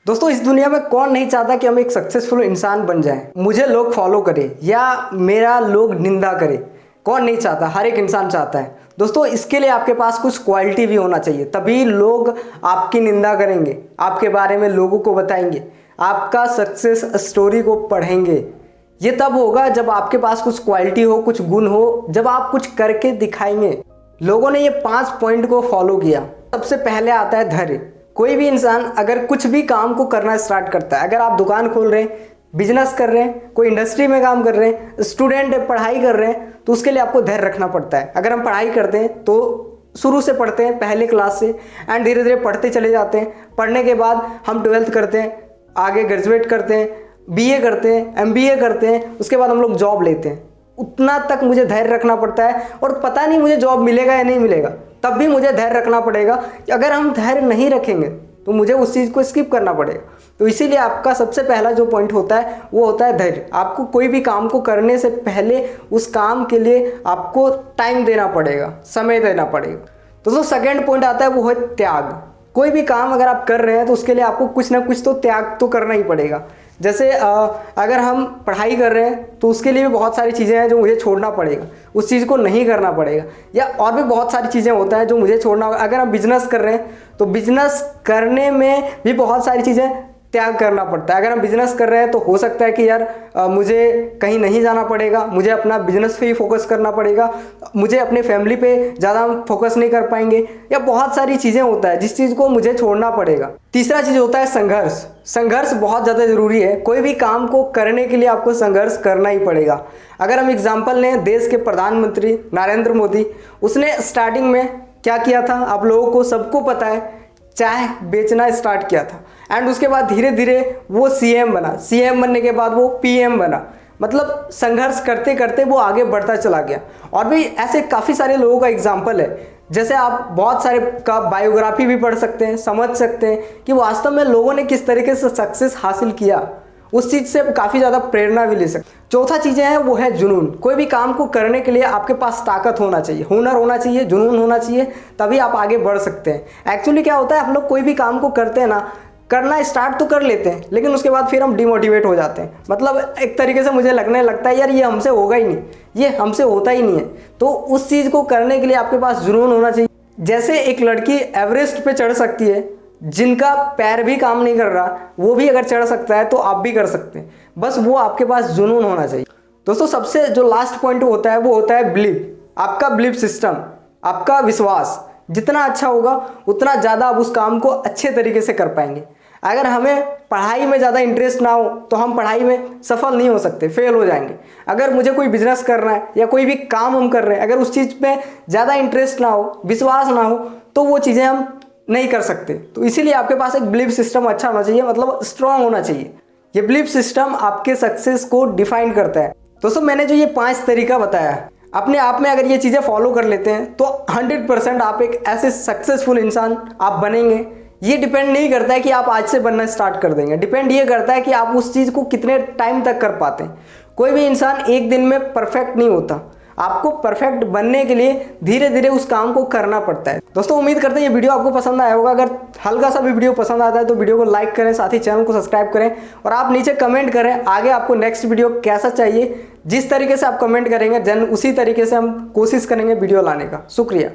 दोस्तों इस दुनिया में कौन नहीं चाहता कि हम एक सक्सेसफुल इंसान बन जाएं, मुझे लोग फॉलो करें या मेरा लोग निंदा करें। कौन नहीं चाहता, हर एक इंसान चाहता है। दोस्तों इसके लिए आपके पास कुछ क्वालिटी भी होना चाहिए, तभी लोग आपकी निंदा करेंगे, आपके बारे में लोगों को बताएंगे, आपका सक्सेस स्टोरी को पढ़ेंगे। ये तब होगा जब आपके पास कुछ क्वालिटी हो, कुछ गुण हो, जब आप कुछ करके दिखाएंगे। लोगों ने ये 5 पॉइंट को फॉलो किया। सबसे पहले आता है धैर्य। कोई भी इंसान अगर कुछ भी काम को करना स्टार्ट करता है, अगर आप दुकान खोल रहे हैं, बिजनेस कर रहे हैं, कोई इंडस्ट्री में काम कर रहे हैं, स्टूडेंट है, पढ़ाई कर रहे हैं, तो उसके लिए आपको धैर्य रखना पड़ता है। अगर हम पढ़ाई करते हैं तो शुरू से पढ़ते हैं, पहले क्लास से, एंड धीरे धीरे पढ़ते चले जाते हैं। पढ़ने के बाद हम 12th करते हैं, आगे ग्रेजुएट करते हैं, BA करते हैं, MBA करते हैं, उसके बाद हम लोग जॉब लेते हैं। उतना तक मुझे धैर्य रखना पड़ता है और पता नहीं मुझे जॉब मिलेगा या नहीं मिलेगा, तब भी मुझे धैर्य रखना पड़ेगा। अगर हम धैर्य नहीं रखेंगे तो मुझे उस चीज़ को स्किप करना पड़ेगा। तो इसीलिए आपका सबसे पहला जो पॉइंट होता है वो होता है धैर्य। आपको कोई भी काम को करने से पहले उस काम के लिए आपको टाइम देना पड़ेगा, समय देना पड़ेगा। तो जो सेकेंड पॉइंट आता है वो है त्याग। कोई भी काम अगर आप कर रहे हैं तो उसके लिए आपको कुछ ना कुछ तो त्याग तो करना ही पड़ेगा। जैसे अगर हम पढ़ाई कर रहे हैं तो उसके लिए भी बहुत सारी चीज़ें हैं जो मुझे छोड़ना पड़ेगा, उस चीज़ को नहीं करना पड़ेगा। या और भी बहुत सारी चीज़ें होता है जो मुझे छोड़ना होगा। अगर हम बिजनेस कर रहे हैं तो बिजनेस करने में भी बहुत सारी चीज़ें त्याग करना पड़ता है। अगर हम बिजनेस कर रहे हैं तो हो सकता है कि यार मुझे कहीं नहीं जाना पड़ेगा, मुझे अपना बिजनेस पे ही फोकस करना पड़ेगा, मुझे अपने फैमिली पे ज़्यादा फोकस नहीं कर पाएंगे, या बहुत सारी चीज़ें होता है जिस चीज़ को मुझे छोड़ना पड़ेगा। तीसरा चीज़ होता है संघर्ष। संघर्ष बहुत ज़्यादा ज़रूरी है। कोई भी काम को करने के लिए आपको संघर्ष करना ही पड़ेगा। अगर हम एग्जाम्पल लें देश के प्रधानमंत्री नरेंद्र मोदी, उसने स्टार्टिंग में क्या किया था आप लोगों को सबको पता है, चाय बेचना स्टार्ट किया था, एंड उसके बाद धीरे धीरे वो CM बना, CM बनने के बाद वो PM बना। मतलब संघर्ष करते करते वो आगे बढ़ता चला गया। और भी ऐसे काफ़ी सारे लोगों का एग्जाम्पल है, जैसे आप बहुत सारे का बायोग्राफी भी पढ़ सकते हैं, समझ सकते हैं कि वास्तव में लोगों ने किस तरीके से सक्सेस हासिल किया। उस चीज़ से काफ़ी ज़्यादा प्रेरणा भी ले सकते। चौथा चीज़ें हैं वो है जुनून। कोई भी काम को करने के लिए आपके पास ताकत होना चाहिए, हुनर होना चाहिए, जुनून होना चाहिए, तभी आप आगे बढ़ सकते हैं। एक्चुअली क्या होता है, हम लोग कोई भी काम को करते हैं ना, करना स्टार्ट तो कर लेते हैं लेकिन उसके बाद फिर हम डिमोटिवेट हो जाते हैं। मतलब एक तरीके से मुझे लगने लगता है यार ये हमसे होगा ही नहीं, ये हमसे होता ही नहीं है। तो उस चीज़ को करने के लिए आपके पास जुनून होना चाहिए। जैसे एक लड़की एवरेस्ट पे चढ़ सकती है, जिनका पैर भी काम नहीं कर रहा वो भी अगर चढ़ सकता है तो आप भी कर सकते हैं, बस वो आपके पास जुनून होना चाहिए। दोस्तों सबसे जो लास्ट पॉइंट होता है वो होता है बिलीफ। आपका बिलीफ सिस्टम, आपका विश्वास जितना अच्छा होगा उतना ज़्यादा आप उस काम को अच्छे तरीके से कर पाएंगे। अगर हमें पढ़ाई में ज़्यादा इंटरेस्ट ना हो तो हम पढ़ाई में सफल नहीं हो सकते, फेल हो जाएंगे। अगर मुझे कोई बिजनेस करना है या कोई भी काम हम कर रहे हैं, अगर उस चीज़ में ज़्यादा इंटरेस्ट ना हो, विश्वास ना हो, तो वो चीज़ें हम नहीं कर सकते। तो इसीलिए आपके पास एक बिलीफ सिस्टम अच्छा होना चाहिए, मतलब स्ट्रांग होना चाहिए। ये बिलीफ सिस्टम आपके सक्सेस को डिफाइन करता है। दोस्तों मैंने जो ये 5 तरीका बताया, अपने आप में अगर ये चीज़ें फॉलो कर लेते हैं तो 100% आप एक ऐसे सक्सेसफुल इंसान आप बनेंगे। ये डिपेंड नहीं करता है कि आप आज से बनना स्टार्ट कर देंगे, डिपेंड ये करता है कि आप उस चीज़ को कितने टाइम तक कर पाते हैं। कोई भी इंसान एक दिन में परफेक्ट नहीं होता। आपको परफेक्ट बनने के लिए धीरे धीरे उस काम को करना पड़ता है। दोस्तों उम्मीद करते हैं ये वीडियो आपको पसंद आया होगा। अगर हल्का सा भी वीडियो पसंद आता है तो वीडियो को लाइक करें, साथ ही चैनल को सब्सक्राइब करें, और आप नीचे कमेंट करें आगे आपको नेक्स्ट वीडियो कैसा चाहिए। जिस तरीके से आप कमेंट करेंगे देन उसी तरीके से हम कोशिश करेंगे वीडियो लाने का। शुक्रिया।